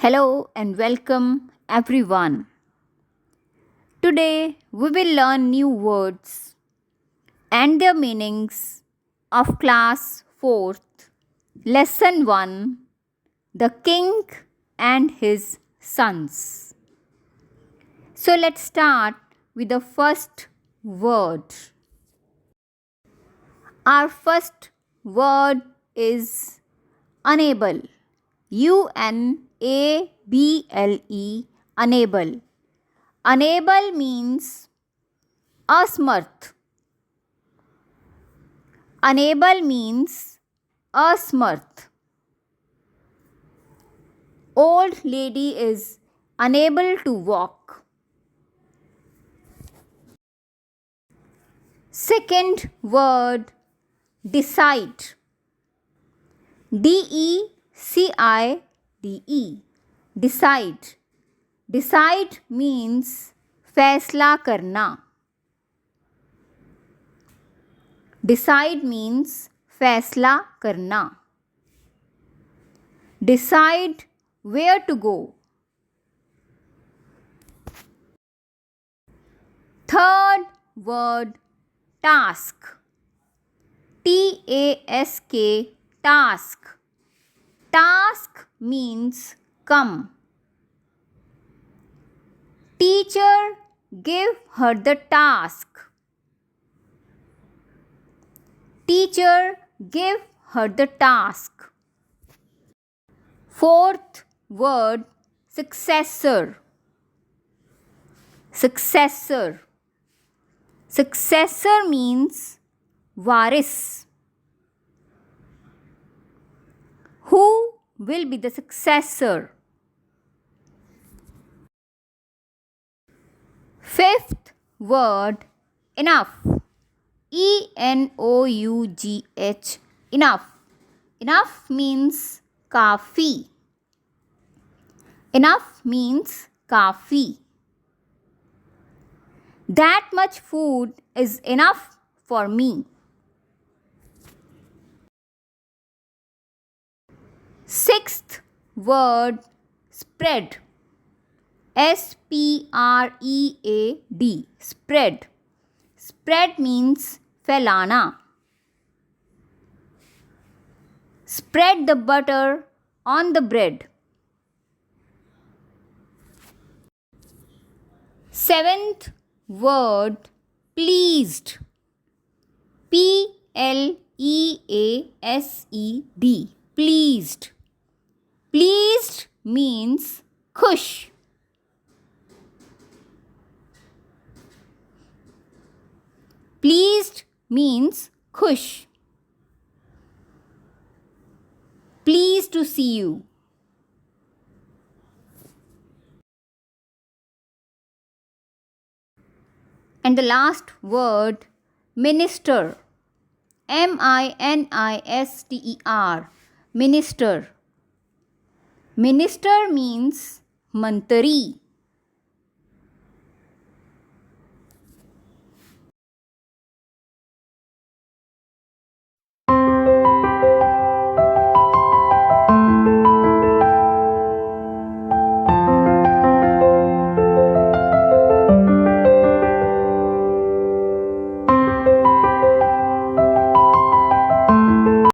Hello and welcome everyone. Today we will learn new words and their meanings of class 4th, lesson 1, The King and His Sons. So let's start with the first word. Our first word is unable. UNABLE, unable. Unable means asmarth. Unable means asmarth. Old lady is unable to walk. Second word, decide. DECIDE, decide. Decide means फैसला करना. Decide means फैसला करना. Decide where to go. Third word, task. TASK, task. Task means come. Teacher, give her the task. Teacher, give her the task. Fourth word, successor. Successor. Successor means waris. Who will be the successor? Fifth word, enough. ENOUGH, enough. Enough means kafi. Enough means kafi. That much food is enough for me. Sixth word, spread. SPREAD, spread. Spread means फैलाना. Spread the butter on the bread. Seventh word, pleased. PLEASED, pleased. Pleased means खुश. Pleased means खुश. Pleased to see you. And the last word, minister. MINISTER, minister. Minister means mantari.